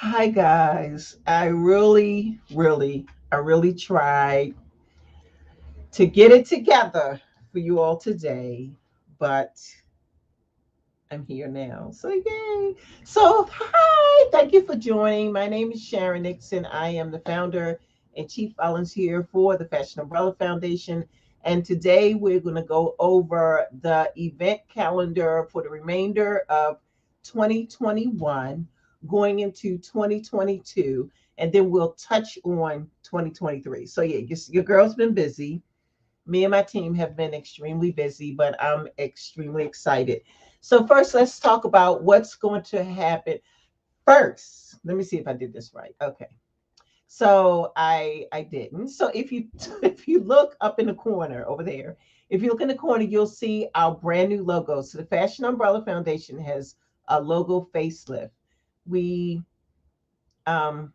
Hi guys. I really tried to get it together for you all today, but I'm here now. So yay. So hi, thank you for joining. My name is Sharon Nixon. I am the founder and chief volunteer for the Fashion Umbrella Foundation. And today we're going to go over the event calendar for the remainder of 2021 going into 2022, and then we'll touch on 2023. So yeah, your girl's been busy. Me and my team have been extremely busy, but I'm extremely excited. So first, let's talk about what's going to happen. First, let me see if I did this right. Okay. So I didn't. So if you if you look up in the corner over there, if you look in the corner, you'll see our brand new logo. So the Fashion Umbrella Foundation has a logo facelift. We um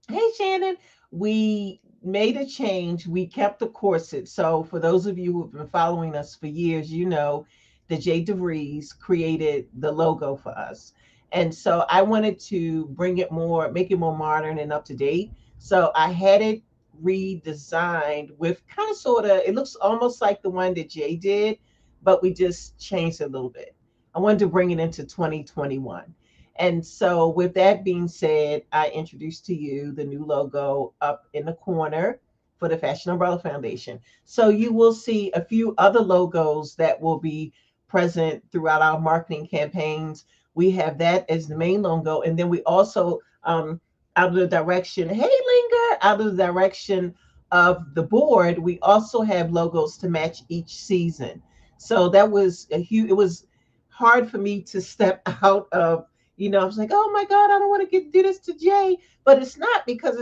Hey Shannon, we made a change. We kept the corset. So for those of you who've been following us for years, you know that Jay DeVries created the logo for us. And so I wanted to bring it more, make it more modern and up to date. So I had it redesigned with kind of sort of, it looks almost like the one that Jay did, but we just changed it a little bit. I wanted to bring it into 2021. And so, with that being said, I introduced to you the new logo up in the corner for the Fashion Umbrella Foundation. So, you will see a few other logos that will be present throughout our marketing campaigns. We have that as the main logo. And then we also, out of the direction, hey, Linger, out of the direction of the board, we also have logos to match each season. So, that was a huge, it was hard for me to step out of, I was like, oh my God, I don't want to do this to Jay, but it's not, because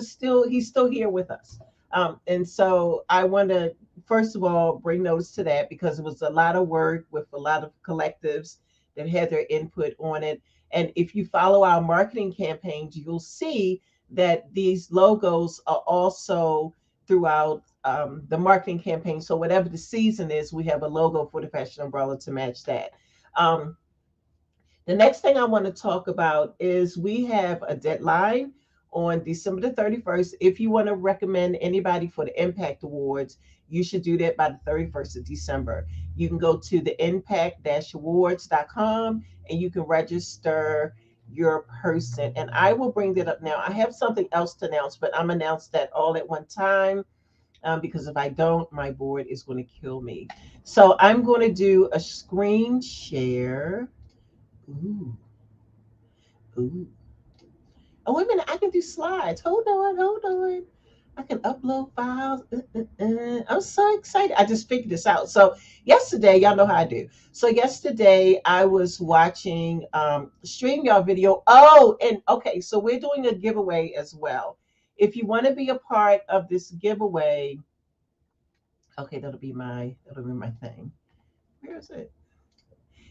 he's still here with us. And so I want to, first of all, bring notice to that, because it was a lot of work with a lot of collectives that had their input on it. And if you follow our marketing campaigns, you'll see that these logos are also throughout the marketing campaign. So whatever the season is, we have a logo for the Fashion Umbrella to match that. Um, the next thing I want to talk about is we have a deadline on December the 31st. If you want to recommend anybody for the Impact Awards, you should do that by the 31st of December. You can go to the impact-awards.com and you can register your person. And I will bring that up now. I have something else to announce, but I'm announce that all at one time, because if I don't, my board is going to kill me. So I'm going to do a screen share. Ooh, ooh. Oh, wait a minute. I can do slides. Hold on, hold on. I can upload files. I'm so excited. I just figured this out. So yesterday, y'all know how I do. So yesterday, I was watching StreamYard video. Oh, and okay, so we're doing a giveaway as well. If you want to be a part of this giveaway, okay, that'll be my thing. Where is it?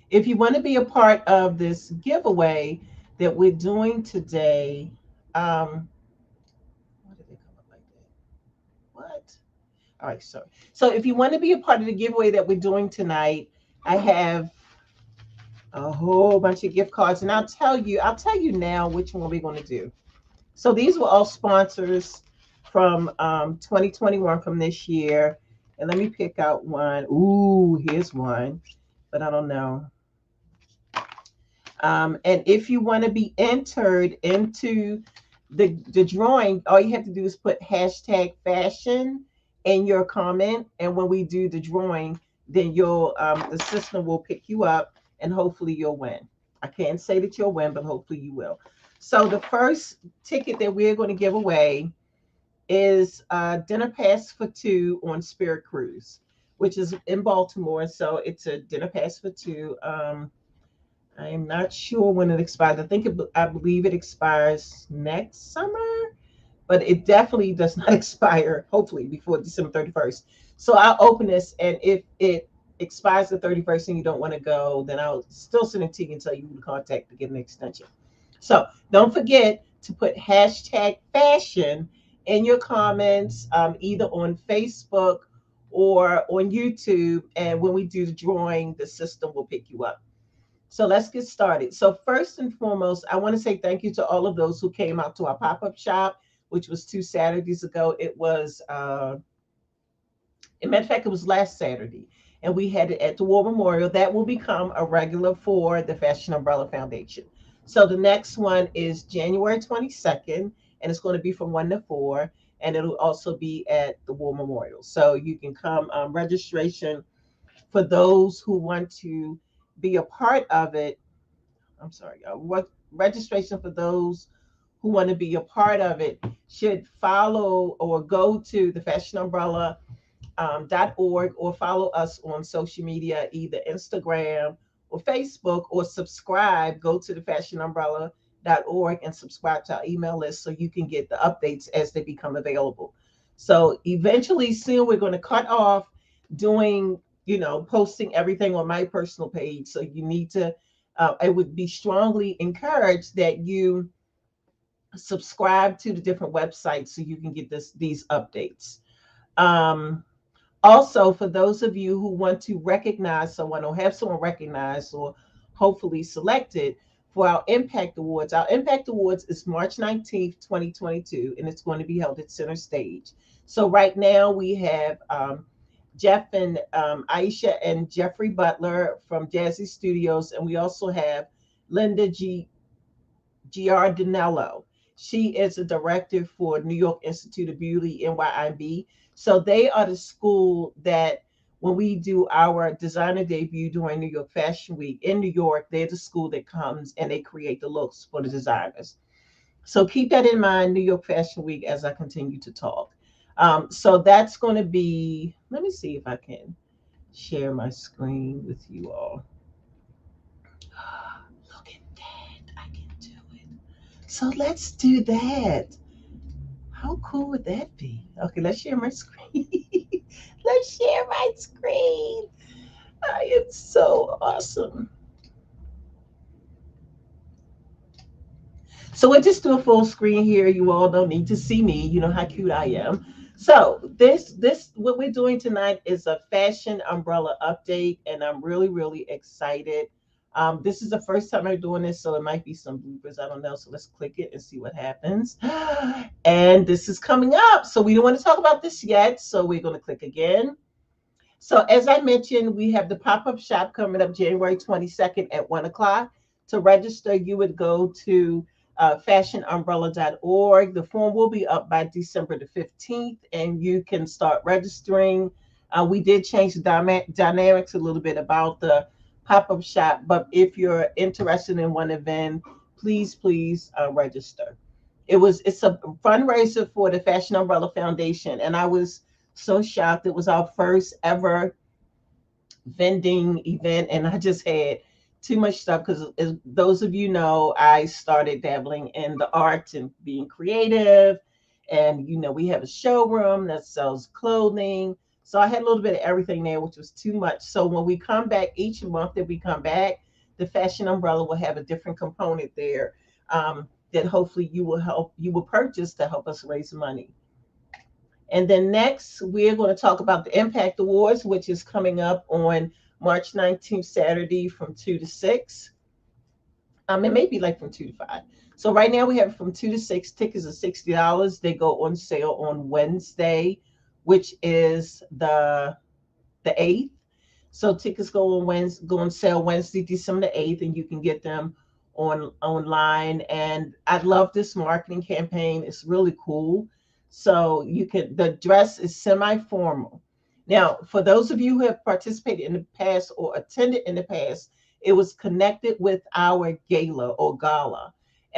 If you want to be a part of this giveaway that we're doing today, um, why did they come up like that? What? All right, so if you want to be a part of the giveaway that we're doing tonight, I have a whole bunch of gift cards, and I'll tell you now which one we're going to do. So these were all sponsors from 2021, from this year, and let me pick out one. Ooh, here's one, but I don't know. And if you want to be entered into the drawing, all you have to do is put hashtag fashion in your comment. And when we do the drawing, then the system will pick you up and hopefully you'll win. I can't say that you'll win, but hopefully you will. So the first ticket that we're going to give away is dinner pass for two on Spirit Cruise, which is in Baltimore. So it's a dinner pass for two. I am not sure when it expires. I believe it expires next summer, but it definitely does not expire, hopefully, before December 31st. So I'll open this, and if it expires the 31st and you don't want to go, then I'll still send it to you and tell you who to contact to get an extension. So don't forget to put hashtag fashion in your comments, either on Facebook or on YouTube. And when we do the drawing, the system will pick you up. So let's get started. So first and foremost, I want to say thank you to all of those who came out to our pop-up shop, which was 2 Saturdays ago. It was a matter of fact, it was last Saturday, and we had it at the War Memorial. That will become a regular for the Fashion Umbrella Foundation. So the next one is January 22nd, and it's going to be from 1 to 4, and it'll also be at the War Memorial. So you can come. Registration for those who want to be a part of it. I'm sorry, what registration for those who want to be a part of it should follow or go to the Fashion Umbrella .org, or follow us on social media, either Instagram or Facebook, or subscribe. Go to the fashionumbrella.org and subscribe to our email list so you can get the updates as they become available. So eventually, soon, we're going to cut off doing, posting everything on my personal page. So you need to, I would be strongly encouraged that you subscribe to the different websites so you can get these updates. Um, Also, for those of you who want to recognize someone or have someone recognized or hopefully selected for our Impact Awards is March 19th, 2022, and it's going to be held at Center Stage. So right now we have Jeff and Aisha and Jeffrey Butler from Jazzy Studios, and we also have Linda Giardinello. She is a director for New York Institute of Beauty, NYIB. So they are the school that when we do our designer debut during New York Fashion Week in New York, they're the school that comes and they create the looks for the designers. So keep that in mind, New York Fashion Week, as I continue to talk. So that's going to be, let me see if I can share my screen with you all. Look at that. I can do it. So let's do that. How cool would that be? Okay, let's share my screen. Let's share my screen. I am so awesome. So we'll just do a full screen here. You all don't need to see me. You know how cute I am. So this what we're doing tonight is a fashion umbrella update, and I'm really really excited. This is the first time I'm doing this, so it might be some bloopers. I don't know. So let's click it and see what happens. And this is coming up. So we don't want to talk about this yet. So we're going to click again. So as I mentioned, we have the pop-up shop coming up January 22nd at 1 o'clock. To register, you would go to fashionumbrella.org. The form will be up by December the 15th, and you can start registering. We did change the dynamics a little bit about the pop-up shop, but if you're interested in one event, please register. It's a fundraiser for the Fashion Umbrella Foundation, and I was so shocked. It was our first ever vending event, and I just had too much stuff because, as those of you know, I started dabbling in the arts and being creative. And we have a showroom that sells clothing. So I had a little bit of everything there, which was too much. So when we come back each month that we come back, the Fashion Umbrella will have a different component there, that hopefully you will purchase to help us raise money. And then next, we're going to talk about the Impact Awards, which is coming up on March 19th, Saturday from 2 to 6. It may be like from 2 to 5. So right now we have from 2 to 6. Tickets are $60. They go on sale on Wednesday, which is the 8th. So tickets go on sale Wednesday, December the 8th, and you can get them online. And I love this marketing campaign. It's really cool. So the dress is semi-formal. Now, for those of you who have participated in the past or attended in the past, it was connected with our gala or gala.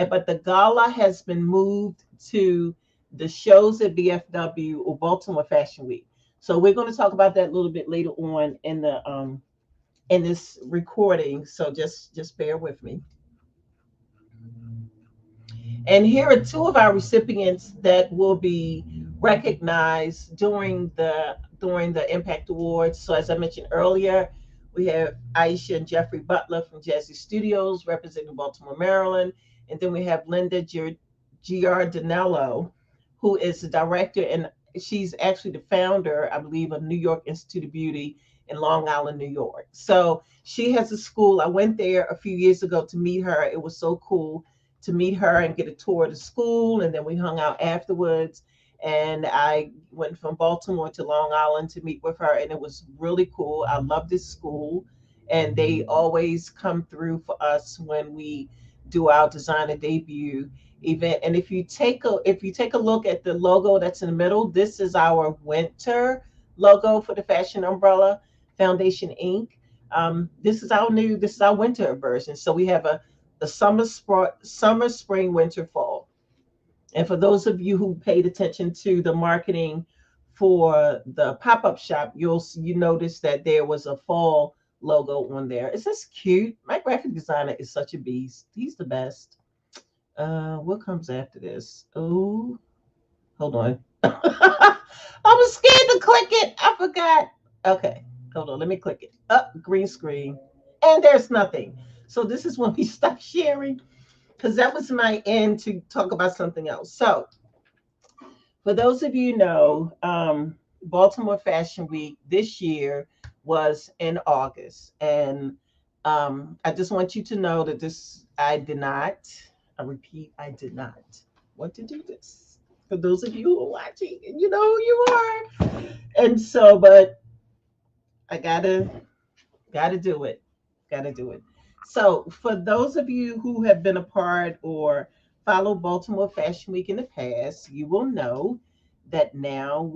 But the gala has been moved to the shows at BFW or Baltimore Fashion Week. So we're going to talk about that a little bit later on in this recording. So just bear with me. And here are two of our recipients that will be recognized during the Impact Awards. So as I mentioned earlier, we have Aisha and Jeffrey Butler from Jazzy Studios representing Baltimore, Maryland. And then we have Linda Giardinello, who is the director, and she's actually the founder, I believe, of New York Institute of Beauty, in Long Island, New York. So she has a school. I went there a few years ago to meet her. It was so cool to meet her and get a tour of the school. And then we hung out afterwards. And I went from Baltimore to Long Island to meet with her. And it was really cool. I love this school. And they always come through for us when we do our designer debut event. And if you take a look at the logo that's in the middle, this is our winter logo for the Fashion Umbrella Foundation Inc. This is our winter version. So we have a summer, spring, winter, fall. And for those of you who paid attention to the marketing for the pop-up shop, you notice that there was a fall logo on there. It's just cute. My graphic designer is such a beast. He's the best. What comes after this? Oh, hold on. I was scared to click it. I forgot. Okay, hold on. Let me click it. Up, green screen. And there's nothing. So this is when we stop sharing because that was my end to talk about something else. So for those of you who know, Baltimore Fashion Week this year was in August. And I just want you to know that I did not, I repeat, I did not want to do this. For those of you who are watching, and you know who you are. And so, but I gotta do it. Gotta do it. So for those of you who have been a part or followed Baltimore Fashion Week in the past, you will know that now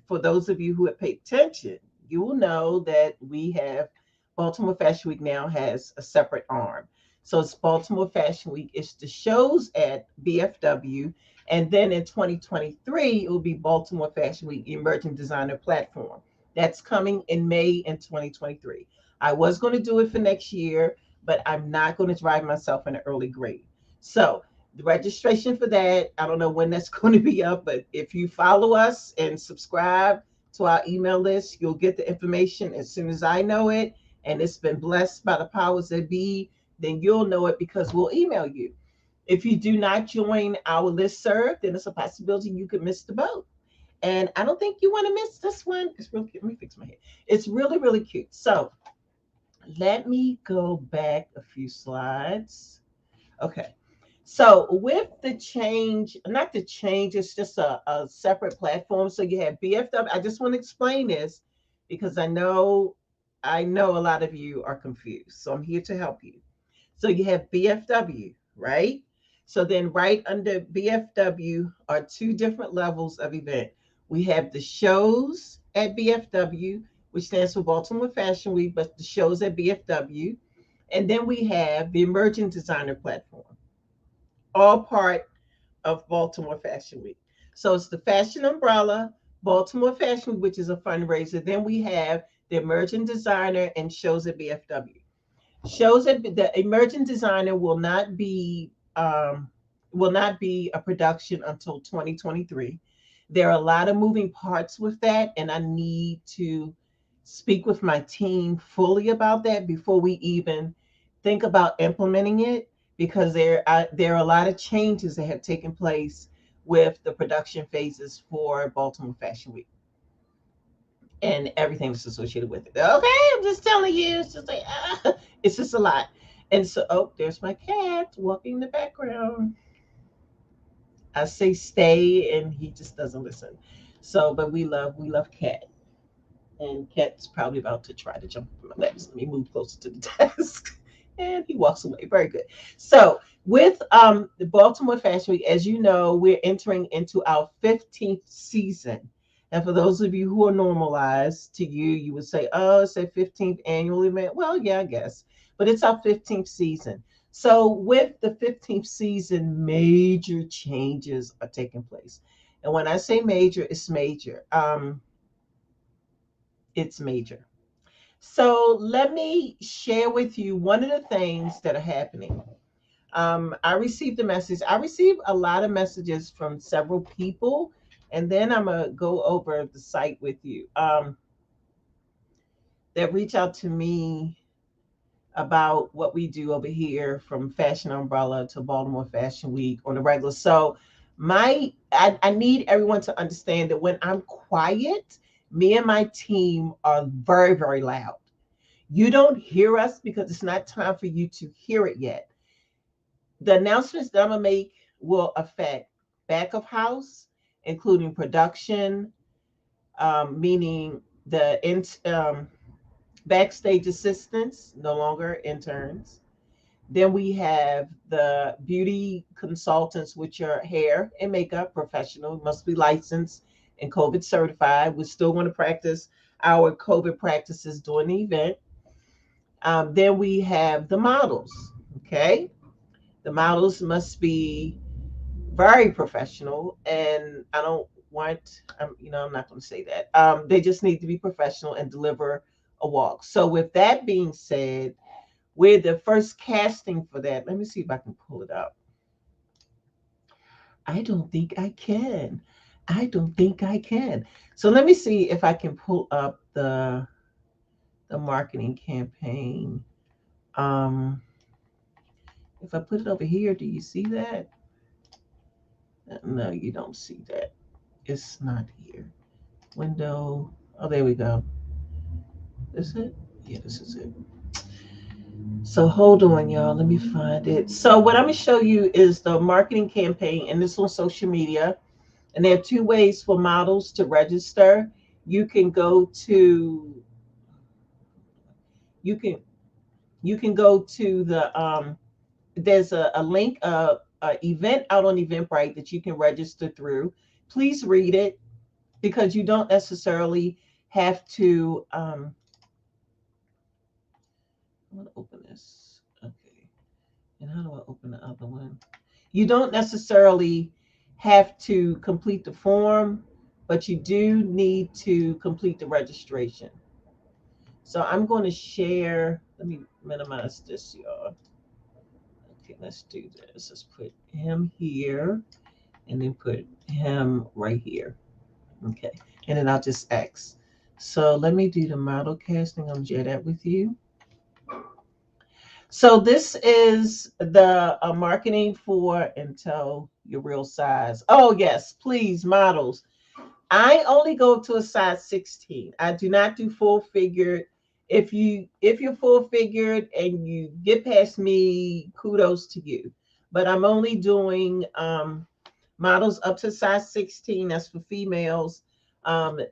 for those of you who have paid attention, you will know that we have Baltimore Fashion Week now has a separate arm. So it's Baltimore Fashion Week. It's the shows at BFW. And then in 2023, it will be Baltimore Fashion Week Emerging Designer Platform. That's coming in May in 2023. I was going to do it for next year, but I'm not going to drive myself in an early grade. So the registration for that, I don't know when that's going to be up, but if you follow us and subscribe to our email list, you'll get the information as soon as I know it. And it's been blessed by the powers that be, then you'll know it because we'll email you. If you do not join our list serve, then it's a possibility you could miss the boat. And I don't think you want to miss this one. It's really cute. Let me fix my hair. It's really, really cute. So let me go back a few slides. Okay. So with the change, not the change, it's just a separate platform. So you have BFW. I just want to explain this because I know a lot of you are confused. So I'm here to help you. So you have BFW, right? So then right under BFW are two different levels of event. We have the shows at BFW, which stands for Baltimore Fashion Week, but the shows at BFW. And then we have the Emerging Designer Platform, all part of Baltimore Fashion Week. So it's the Fashion Umbrella, Baltimore Fashion Week, which is a fundraiser. Then we have the Emerging Designer and shows at BFW. Shows that the Emerging Designer will not be a production until 2023. There are a lot of moving parts with that, and I need to speak with my team fully about that before we even think about implementing it, because there are a lot of changes that have taken place with the production phases for Baltimore Fashion Week and everything that's associated with it. Okay, I'm just telling you, it's just like it's just a lot. And so, oh, there's my cat walking in the background. I say stay, and he just doesn't listen. So, but we love cat, and cat's probably about to try to jump up my legs. Let me move closer to the desk, and he walks away. Very good. So, with the Baltimore Fashion Week, as you know, we're entering into our 15th season. And for those of you who are normalized to you, you would say, oh, it's a 15th annual event. Well, yeah, I guess. But it's our 15th season. So with the 15th season, major changes are taking place. And when I say major, it's major. It's major. So let me share with you one of the things that are happening. I received a message. I received a lot of messages from several people, and then I'm gonna go over the site with you. That reach out to me about what we do over here from Fashion Umbrella to Baltimore Fashion Week or the regular. So I need everyone to understand that when I'm quiet, Me and my team are very, very loud. You don't hear us because it's not time for you to hear it yet. The announcements that I'm going to make will affect back of house, including production, meaning the backstage assistants, no longer interns. Then we have the beauty consultants, which are hair and makeup professional, must be licensed and COVID certified. We still want to practice our COVID practices during the event. Then we have the models. Okay, the models must be very professional, and I don't want, I'm not going to say that. They just need to be professional and deliver a walk. So, with that being said, we're the first casting for that. Let me see if I can pull it up. I don't think I can. I don't think I can. So let me see if I can pull up the marketing campaign. Um, if I put it over here, do you see that? No, you don't see that. It's not here. Window. Oh, there we go. Is it? Yeah, this is it. So hold on, y'all. Let me find it. So what I'm gonna show you is the marketing campaign, and this on social media. And there are two ways for models to register. You can go to you can you can go to the there's a link a event out on Eventbrite that you can register through. Please read it because you don't necessarily have to I'm gonna open this. Okay. And how do I open the other one? You don't necessarily have to complete the form, but you do need to complete the registration. So I'm going to share. Let me minimize this, y'all. Okay, let's do this. Let's put him here and then put him right here. Okay, and then I'll just X. So let me do the model casting. I'm share that with you. So this is the marketing for and tell your real size. Oh yes, please models. I only go to a size 16. I do not do full figured. If you're full figured and you get past me, kudos to you. But I'm only doing models up to size 16. That's for females.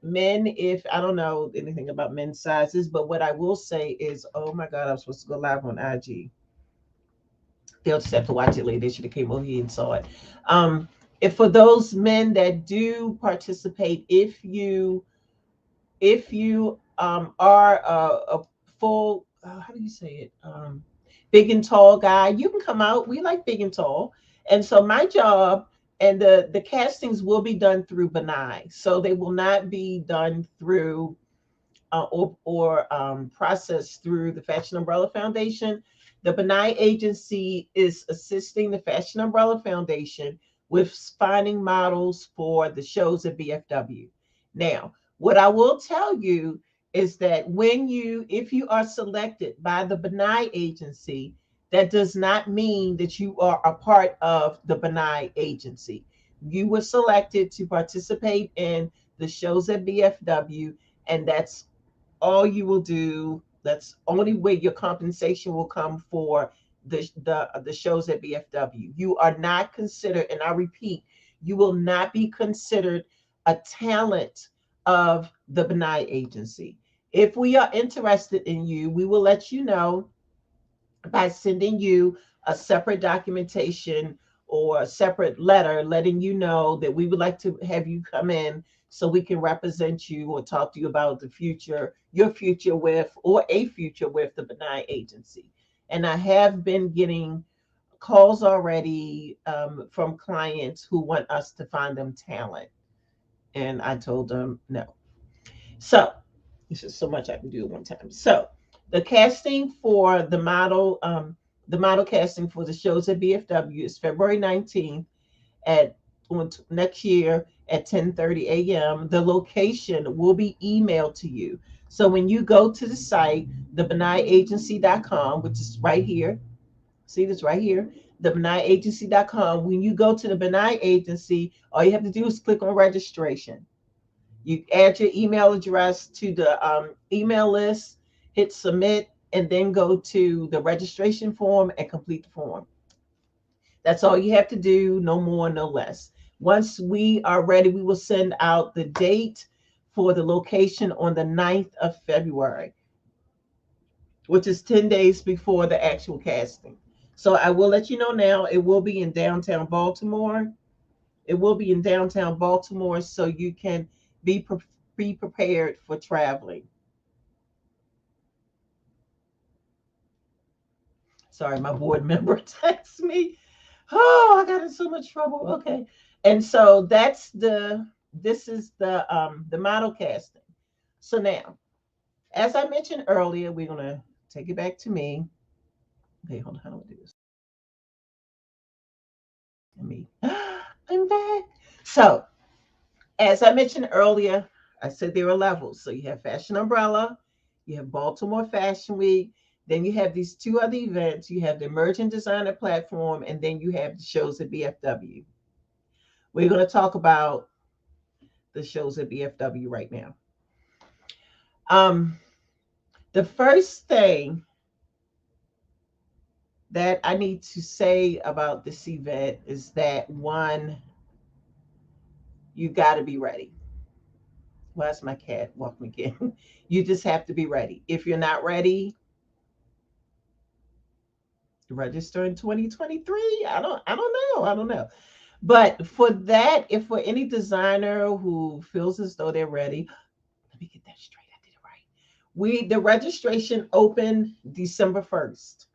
Men, if I don't know anything about men's sizes, but what I will say is, oh my God, I'm supposed to go live on IG. They'll just have to watch it later. They should have came over here and saw it. If for those men that do participate, if you are a full how do you say it big and tall guy, you can come out. We like big and tall, and so my job and the castings will be done through Benai, so they will not be done through or processed through the Fashion Umbrella Foundation. The Benai Agency is assisting the Fashion Umbrella Foundation with finding models for the shows at BFW. Now, what I will tell you is that if you are selected by the Benai Agency, that does not mean that you are a part of the Benai Agency. You were selected to participate in the shows at BFW, and that's all you will do. That's only way your compensation will come for the shows at BFW. You are not considered, and I repeat, you will not be considered a talent of the Benai Agency. If we are interested in you, we will let you know by sending you a separate documentation or a separate letter letting you know that we would like to have you come in so we can represent you or talk to you about the future, your future with, or a future with the Benign Agency. And I have been getting calls already from clients who want us to find them talent. And I told them no. So this is so much I can do at one time. So the casting for the model casting for the shows at BFW is February 19th at next year at 10:30 a.m. The location will be emailed to you. So when you go to the site, thebenayagency.com, which is right here, see this right here, thebenayagency.com. When you go to the Benai Agency, all you have to do is click on registration. You add your email address to the email list, hit submit, and then go to the registration form and complete the form. That's all you have to do, no more, no less. Once we are ready, we will send out the date for the location on the 9th of February, which is 10 days before the actual casting. So I will let you know now, it will be in downtown Baltimore. It will be in downtown Baltimore, so you can be be prepared for traveling. Sorry, my board member texts me. Oh, I got in so much trouble. Okay. And so that's this is the model casting. So now, as I mentioned earlier, we're gonna take it back to me. Okay, hold on, how do I do this? Me. I'm back. So as I mentioned earlier, I said there are levels. So you have Fashion Umbrella, you have Baltimore Fashion Week, then you have these two other events. You have the Emerging Designer Platform, and then you have the shows at BFW. We're going to talk about the shows at BFW right now. Um, the first thing that I need to say about this event is that one, you got to be ready. Why is my cat walking again? You just have to be ready. If you're not ready, register in 2023. I don't know. But for that, if for any designer who feels as though they're ready, let me get that straight. I did it right. The registration opened December 1st.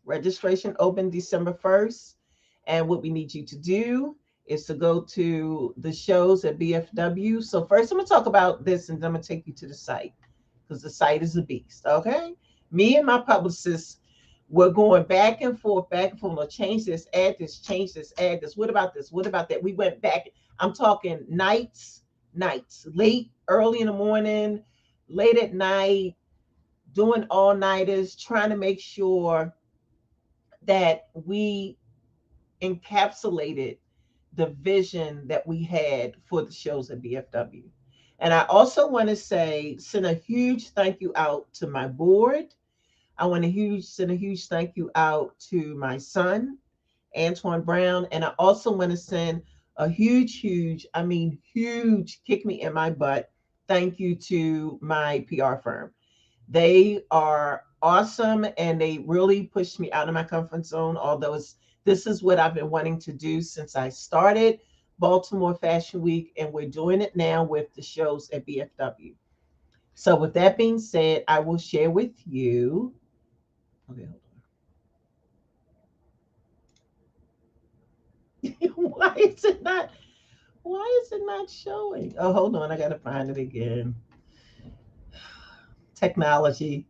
Registration opened December 1st. And what we need you to do is to go to the shows at BFW. So first I'm gonna talk about this and then I'm gonna take you to the site because the site is a beast. Okay. Me and my publicist were going back and forth, back and forth. No, change this, add this, change this, add this. What about this? What about that? We went back. I'm talking nights, late, early in the morning, late at night, doing all nighters, trying to make sure that we encapsulated the vision that we had for the shows at BFW. And I also want to send a huge thank you out to my board. I want to send a huge thank you out to my son, Antoine Brown. And I also want to send a huge kick me in my butt thank you to my PR firm. They are awesome and they really pushed me out of my comfort zone. Although this is what I've been wanting to do since I started Baltimore Fashion Week, and we're doing it now with the shows at BFW. So, with that being said, I will share with you. Okay, why is it not? Why is it not showing? Oh, hold on, I gotta find it again. Technology,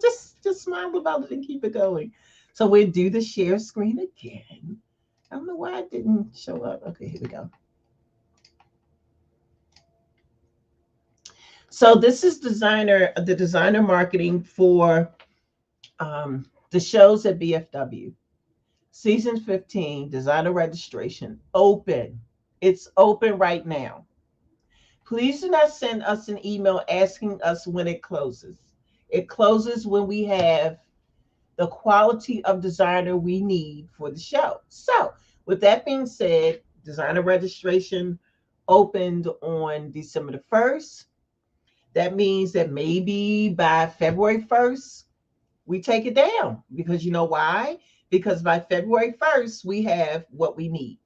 just smile about it and keep it going. So we'll do the share screen again. I don't know why it didn't show up. Okay, here we go. So this is the designer marketing for the shows at BFW. Season 15, designer registration, open. It's open right now. Please do not send us an email asking us when it closes. It closes when we have the quality of designer we need for the show. So, with that being said, designer registration opened on December the 1st. That means that maybe by February 1st, we take it down because you know why? Because by February 1st, we have what we need.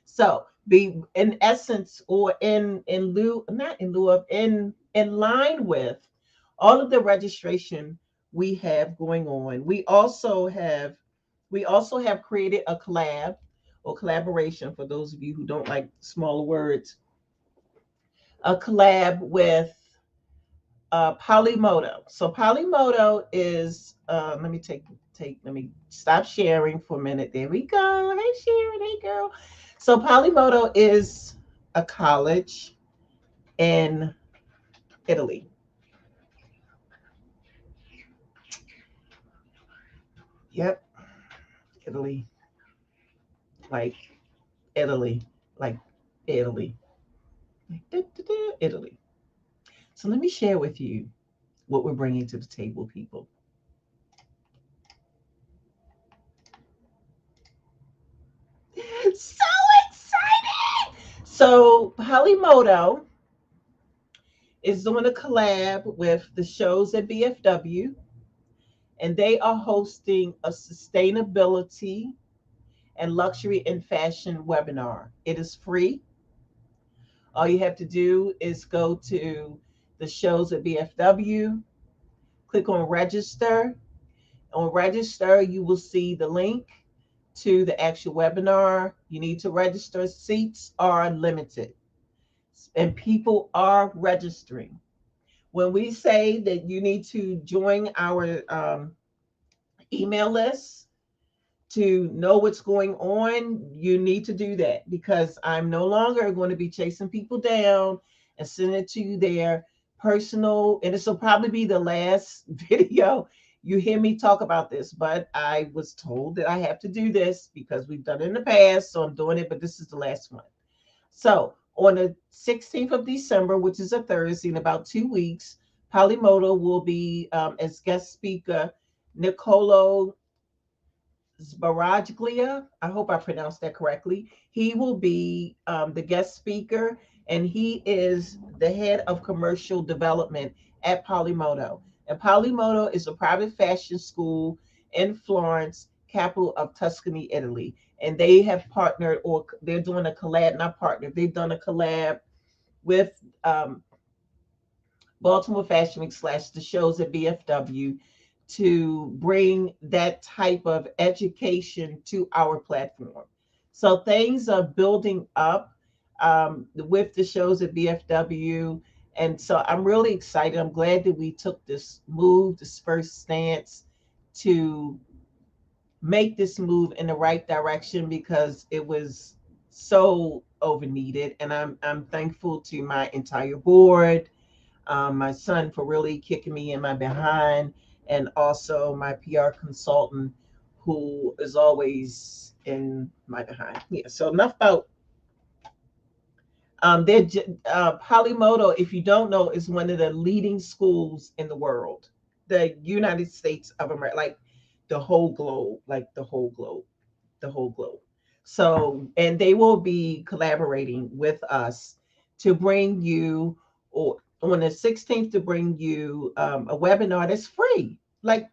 So, be in essence, or in lieu, not in lieu of, in line with all of the registration we have going on. We also have created a collab or collaboration for those of you who don't like smaller words. A collab with Polymoto. So Polymoto is let me stop sharing for a minute. There we go. Hey Sharon, hey girl. So Polymoto is a college in Italy. Yep, Italy, like Italy, like Italy. Like, Italy. So let me share with you what we're bringing to the table, people. So excited! So Polymoto is doing a collab with the shows at BFW, and they are hosting a sustainability and luxury and fashion webinar. It is free. All you have to do is go to the shows at BFW, click on register. On register, you will see the link to the actual webinar. You need to register. Seats are limited, and people are registering. When we say that you need to join our email list to know what's going on, you need to do that, because I'm no longer going to be chasing people down and sending it to their personal. And this will probably be the last video you hear me talk about this, but I was told that I have to do this because we've done it in the past. So I'm doing it, but this is the last one. So on the 16th of December, which is a Thursday, in about 2 weeks, Polymoto will be as guest speaker Nicolo Sbaraglia. I hope I pronounced that correctly. He will be the guest speaker, and he is the head of commercial development at Polymoto. And Polymoto is a private fashion school in Florence, capital of Tuscany, Italy. And they have partnered, or they're doing a collab, not partnered, they've done a collab with Baltimore Fashion Week slash the shows at BFW to bring that type of education to our platform. So things are building up with the shows at BFW. And so I'm really excited. I'm glad that we took this move, this first stance to make this move in the right direction, because it was so over needed. And I'm thankful to my entire board, my son for really kicking me in my behind, and also my PR consultant who is always in my behind. Yeah. So enough about Polymoto. If you don't know, is one of the leading schools in the world, the United States of America, like the whole globe, like the whole globe. So, and they will be collaborating with us to bring you, or on the 16th, to bring you a webinar that's free. Like,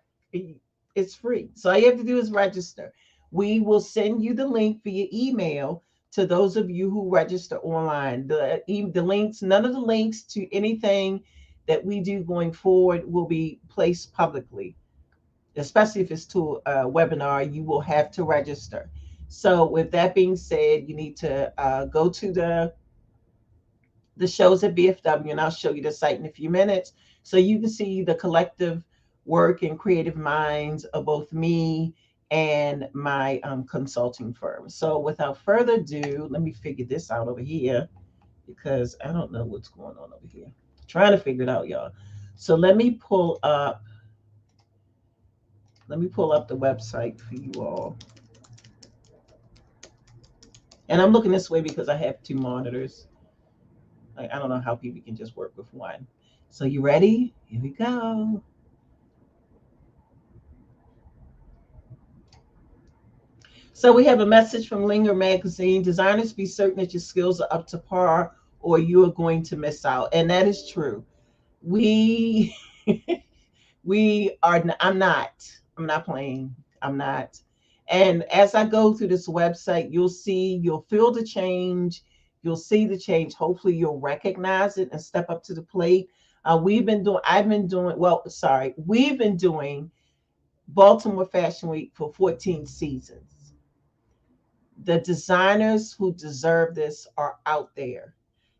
it's free. So all you have to do is register. We will send you the link via email to those of you who register online. The links, none of the links to anything that we do going forward will be placed publicly, especially if it's to a webinar. You will have to register. So with that being said, you need to go to the shows at BFW, and I'll show you the site in a few minutes, so you can see the collective work and creative minds of both me and my consulting firm. So without further ado, let me figure this out over here, because I don't know what's going on over here. Trying to figure it out, y'all. So let me pull up the website for you all. And I'm looking this way because I have two monitors. Like, I don't know how people can just work with one. So you ready? Here we go. So we have a message from Linger Magazine. Designers, be certain that your skills are up to par, or you are going to miss out. And that is true. We we are, I'm not playing. I'm not. And as I go through this website, you'll feel the change. You'll see the change. Hopefully you'll recognize it and step up to the plate. We've been doing Baltimore Fashion Week for 14 seasons. The designers who deserve this are out there.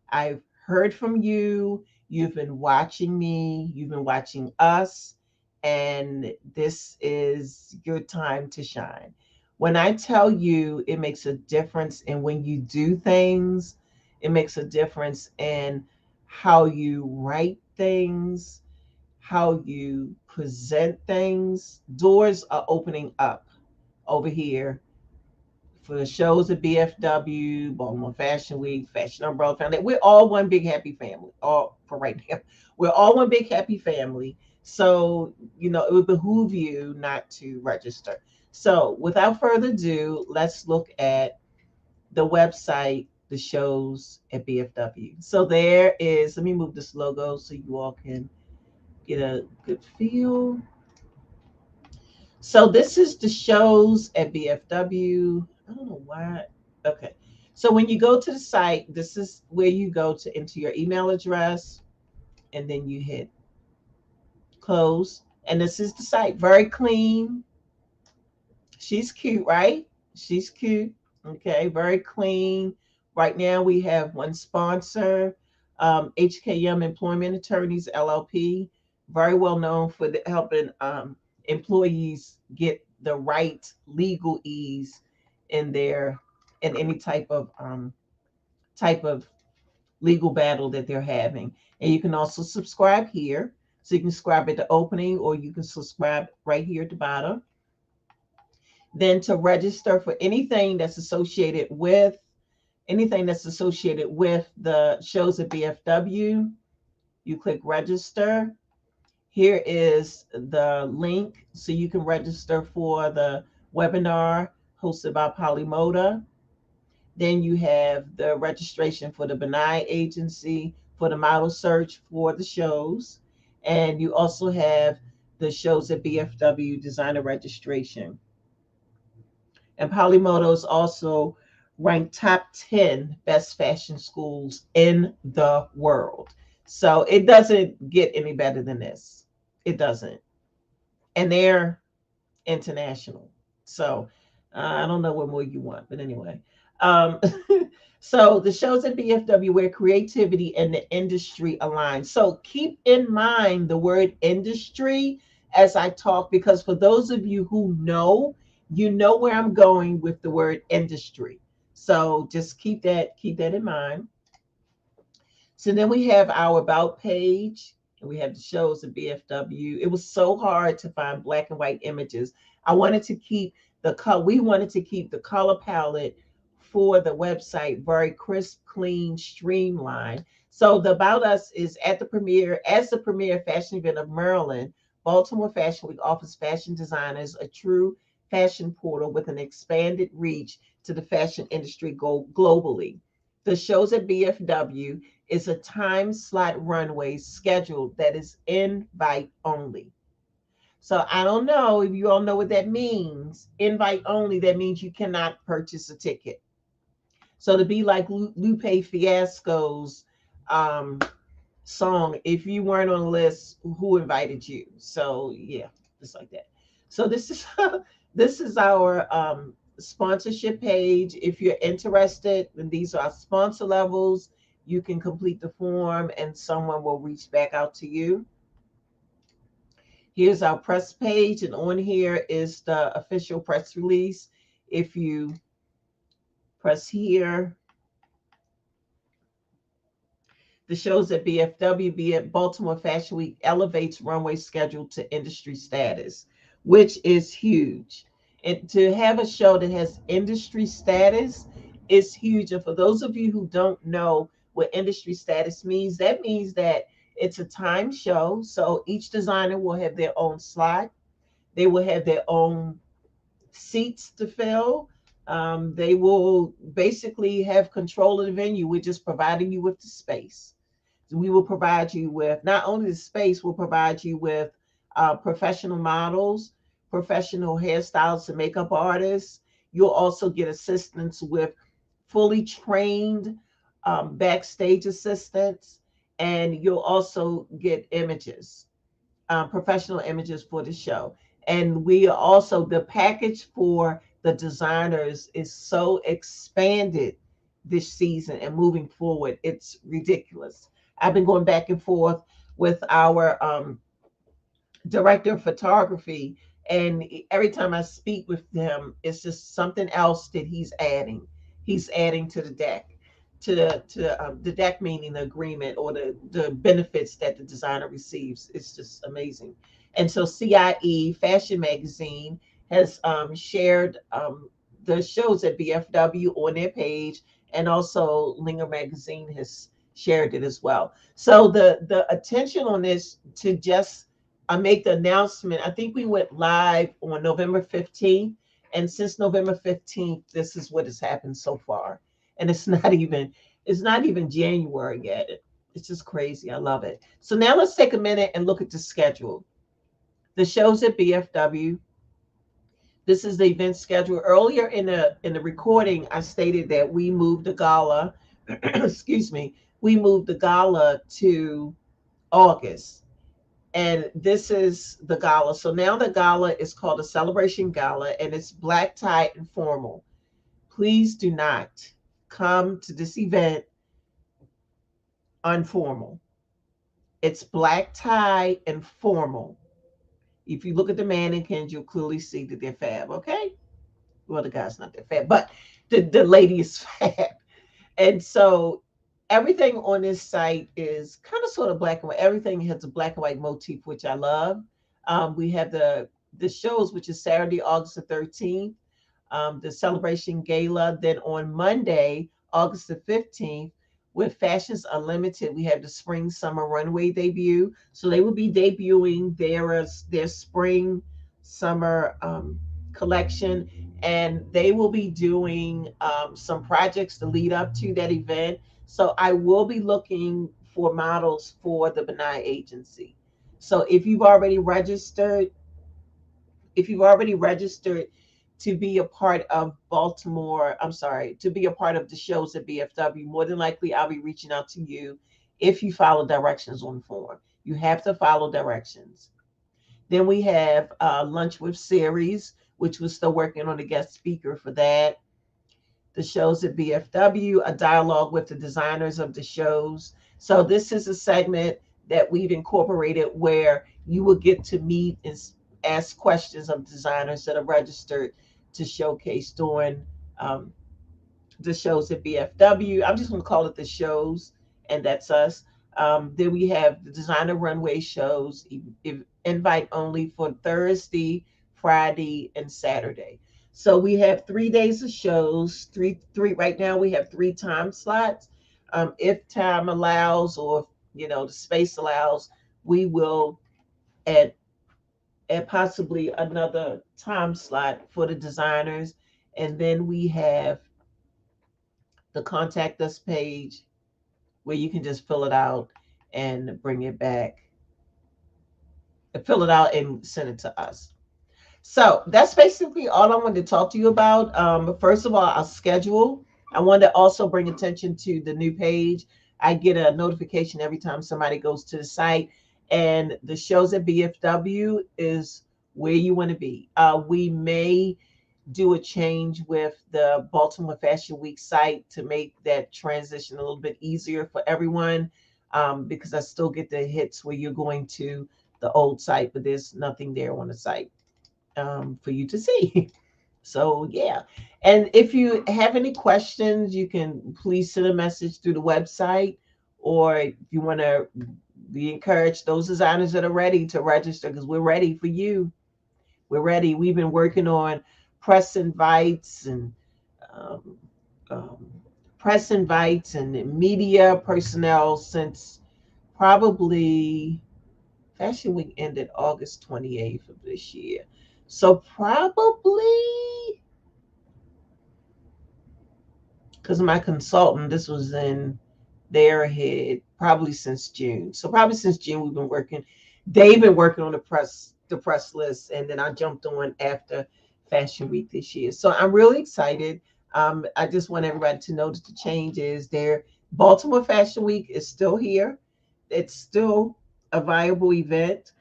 I've heard from you. You've been watching me. You've been watching us. And this is your time to shine. When I tell you, it makes a difference in when you do things, it makes a difference in how you write things, how you present things. Doors are opening up over here for the shows at BFW, Baltimore Fashion Week, Fashion Umbrella Family. We're all one big happy family. All for right now, we're all one big happy family. So it would behoove you not to register. So without further ado, let's look at the website, the shows at BFW. So there is. Let me move this logo so you all can get a good feel. So this is the shows at BFW. I don't know why. Okay. So when you go to the site, this is where you go to enter your email address and then you hit close. And this is the site. Very clean. She's cute, right? She's cute. Okay. Very clean. Right now we have one sponsor, HKM Employment Attorneys LLP, very well known for helping employees get the right legal ease in their in any type of legal battle that they're having. And you can also subscribe here. So you can subscribe at the opening or you can subscribe right here at the bottom. Then to register for anything that's associated with the shows at BFW, you click register. Here is the link so you can register for the webinar hosted by Polymoda. Then you have the registration for the Benai agency for the model search for the shows. And you also have the shows at BFW designer registration. And Polymoto is also ranked top 10 best fashion schools in the world. So it doesn't get any better than this. It doesn't. And they're international. So I don't know what more you want, but anyway. Um, so the shows at BFW where creativity and the industry align. So keep in mind the word industry as I talk, because for those of you who know, you know where I'm going with the word industry. So just keep that in mind. So then we have our about page, and we have the shows at BFW. It was so hard to find black and white images. I wanted to keep the color. We wanted to keep the color palette for the website very crisp, clean, streamlined. So the about us is at the premiere as the premier fashion event of Maryland. Baltimore Fashion Week offers fashion designers a true fashion portal with an expanded reach to the fashion industry globally. The shows at BFW is a time slot runway schedule that is invite only. So I don't know if you all know what that means. Invite only, that means you cannot purchase a ticket. So to be like Lupe Fiasco's um, song, if you weren't on the list, who invited you? So yeah, just like that. So this is this is our sponsorship page. If you're interested, and these are our sponsor levels, you can complete the form and someone will reach back out to you. Here's our press page, and on here is the official press release. If you press here, the shows at BFW, be it Baltimore Fashion Week, elevates runway schedule to industry status, which is huge. And to have a show that has industry status is huge. And for those of you who don't know what industry status means, that means that it's a time show. So each designer will have their own slot. They will have their own seats to fill. They will basically have control of the venue. We're just providing you with the space. We will provide you with not only the space, we'll provide you with professional models, professional hairstylists and makeup artists. You'll also get assistance with fully trained backstage assistants, and you'll also get images, professional images for the show. And we are also, the package for the designers is so expanded this season and moving forward. It's ridiculous. I've been going back and forth with our director of photography, and every time I speak with him, it's just something else that he's adding. He's adding to the deck, to the deck, meaning the agreement or the benefits that the designer receives. It's just amazing. And so CIE Fashion Magazine has shared the shows at BFW on their page, and also Linger Magazine has shared it as well. So the attention on this to just make the announcement. I think we went live on November 15th, and since November 15th, this is what has happened so far, and it's not even January yet. It's just crazy. I love it. So now let's take a minute and look at the schedule. The shows at BFW. This is the event schedule. Earlier in the recording, I stated that we moved the gala. Excuse me. We moved the gala to August, and this is the gala. So now the gala is called a Celebration Gala, and it's black tie and formal. Please do not come to this event unformal. It's black tie and formal. If you look at the mannequins, you'll clearly see that they're fab. Okay, well, the guy's not that fab, but the lady is fab. And so everything on this site is kind of sort of black and white. Everything has a black and white motif, which I love. We have the shows, which is Saturday, August the 13th, the Celebration Gala. Then on Monday, August the 15th, with Fashions Unlimited, we have the Spring Summer Runway debut. So they will be debuting their spring summer collection, and they will be doing some projects to lead up to that event. So I will be looking for models for the Benai agency. So if you've already registered to be a part of Baltimore, I'm sorry, to be a part of the shows at BFW, more than likely I'll be reaching out to you if you follow directions on the form. You have to follow directions. Then we have Lunch with Series, which we're still working on a guest speaker for that. The shows at BFW, a dialogue with the designers of the shows. So this is a segment that we've incorporated where you will get to meet and ask questions of designers that are registered to showcase during um, the shows at BFW. I'm just going to call it the shows, and that's us. Then we have the designer runway shows, invite only for Thursday, Friday, and Saturday. So we have 3 days of shows. Three. Right now we have three time slots. If time allows, or the space allows, we will add possibly another time slot for the designers, and then we have the contact us page where you can just fill it out and bring it back, fill it out and send it to us. So that's basically all I wanted to talk to you about. First of all, our schedule. I wanted to also bring attention to the new page. I get a notification every time somebody goes to the site, and the shows at BFW is where you want to be. We may do a change with the Baltimore Fashion Week site to make that transition a little bit easier for everyone, because I still get the hits where you're going to the old site, but there's nothing there on the site for you to see. So, yeah. And if you have any questions, you can please send a message through the website, or if you want to be encouraged, those designers that are ready to register, because we're ready for you. We're ready. We've been working on press invites and um, um, media personnel since probably Fashion Week ended August 28th of this year. So probably because my consultant, this was in their head, probably since June. So probably since June we've been working. They've been working on the press list, and then I jumped on after Fashion Week this year. So I'm really excited. I just want everybody to know that the change is there. Baltimore Fashion Week is still here. It's still a viable event.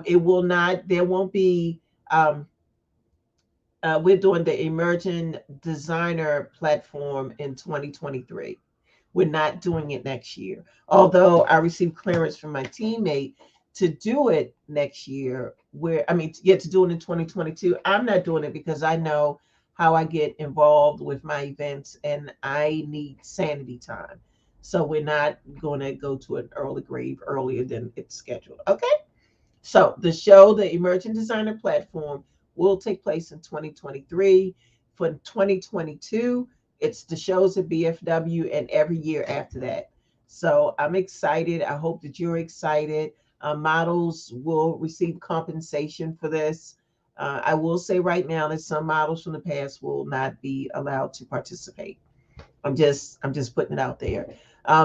It will not. There won't be. We're doing the emerging designer platform in 2023. We're not doing it next year. Although I received clearance from my teammate to do it next year, to do it in 2022. I'm not doing it because I know how I get involved with my events and I need sanity time. So we're not going to go to an early grave earlier than it's scheduled. Okay. So the show, the Emerging Designer Platform, will take place in 2023. For 2022, it's the shows at BFW and every year after that. So I'm excited. I hope that you're excited. Models will receive compensation for this. I will say right now that some models from the past will not be allowed to participate. I'm just putting it out there.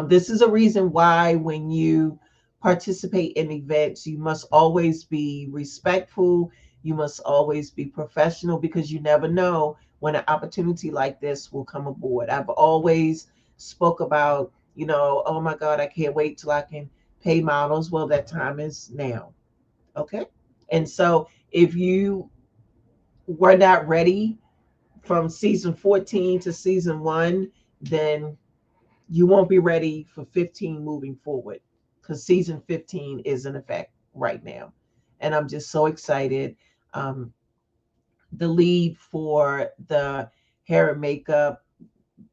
This is a reason why when you participate in events, you must always be respectful. You must always be professional because you never know when an opportunity like this will come aboard. I've always spoke about, oh my God, I can't wait till I can pay models. Well, that time is now. Okay. And so if you were not ready from season 14 to season one, then you won't be ready for 15 moving forward because season 15 is in effect right now. And I'm just so excited. Um, the lead for the hair and makeup,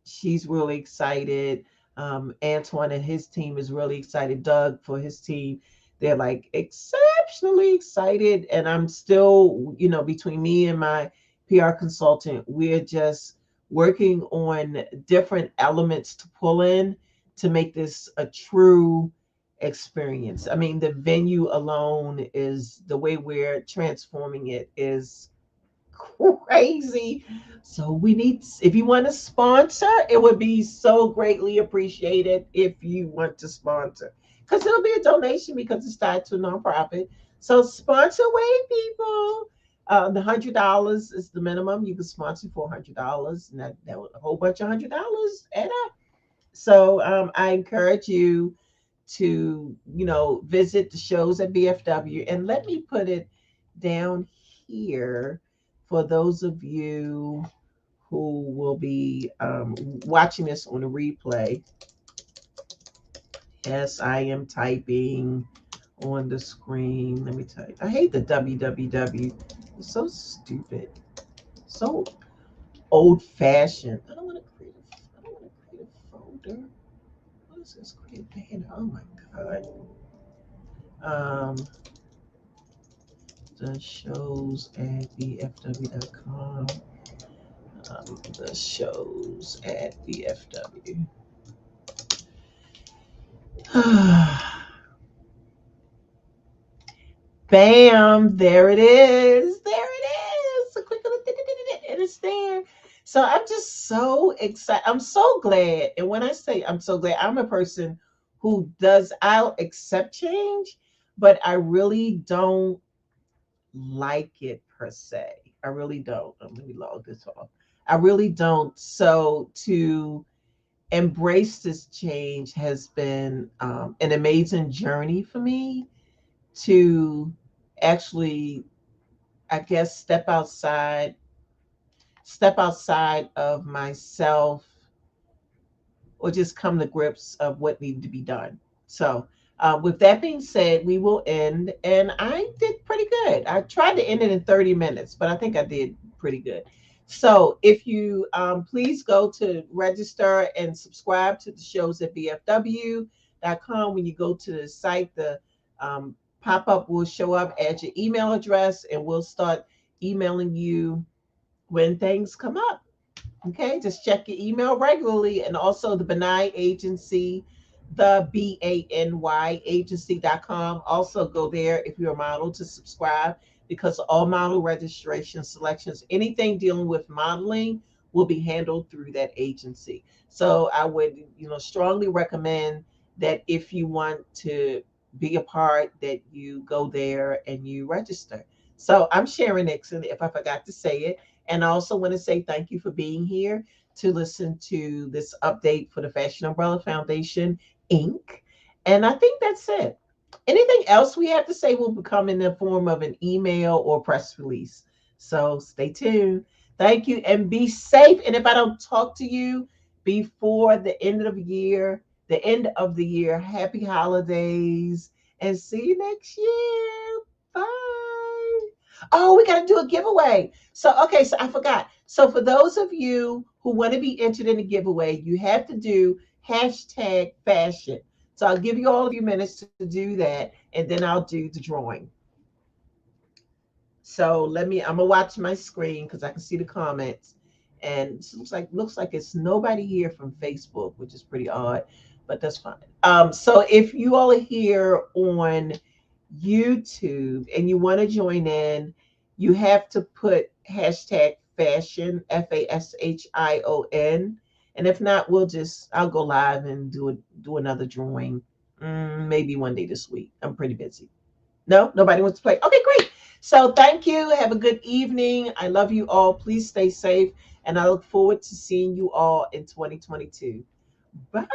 she's really excited. Antoine and his team is really excited. Doug for his team, they're like exceptionally excited. And I'm still, between me and my PR consultant, we're just working on different elements to pull in to make this a true experience. I mean, the venue alone is the way we're transforming it is crazy. So we need, if you want to sponsor, it would be so greatly appreciated if you want to sponsor. Because it'll be a donation because it's tied to a nonprofit. So sponsor away, people. The $100 is the minimum. You can sponsor for $100, and that a whole bunch of $100 add up. So I encourage you to, visit the shows at BFW. And let me put it down here for those of you who will be watching this on a replay. Yes, I am typing on the screen. Let me type. I hate the www. It's so stupid. So old fashioned. I don't want to create a folder. What is this? Create banner. Oh my God. Um, the shows at bfw.com. The shows at BFW. Bam! There it is. There it is. So click on it, and it's there. So I'm just so excited. I'm so glad. And when I say I'm so glad, I'm a person who does, I'll accept change, but I really don't like it per se. I really don't. Let me log this off. I really don't. So to embrace this change has been an amazing journey for me to actually, I guess, step outside of myself or just come to grips of what needed to be done. So, with that being said, we will end. And I did pretty good. I tried to end it in 30 minutes, but I think I did pretty good. So, if you please go to register and subscribe to the shows at bfw.com. When you go to the site, the pop up will show up, add your email address, and we'll start emailing you when things come up. Okay, just check your email regularly. And also the Benign Agency, the BANY agency.com. Also go there if you're a model to subscribe because all model registration selections, anything dealing with modeling will be handled through that agency. So I would, strongly recommend that if you want to be a part, that you go there and you register. So I'm Sharon Nixon, if I forgot to say it. And I also want to say thank you for being here to listen to this update for the Fashion Umbrella Foundation, Inc. And I think that's it. Anything else we have to say will become in the form of an email or press release. So stay tuned. Thank you and be safe. And if I don't talk to you before the end of the year, happy holidays and see you next year. Bye. Oh, we got to do a giveaway. So, okay, so I forgot. So, for those of you who want to be entered in a giveaway, you have to do hashtag fashion. So, I'll give you all a few minutes to do that, and then I'll do the drawing. So, I'm going to watch my screen because I can see the comments. And it looks like it's nobody here from Facebook, which is pretty odd, but that's fine. So if you all are here on YouTube and you want to join in, you have to put hashtag fashion, FASHION. And if not, I'll go live and do another drawing. Maybe one day this week. I'm pretty busy. No, nobody wants to play. Okay, great. So thank you. Have a good evening. I love you all. Please stay safe. And I look forward to seeing you all in 2022. Bye.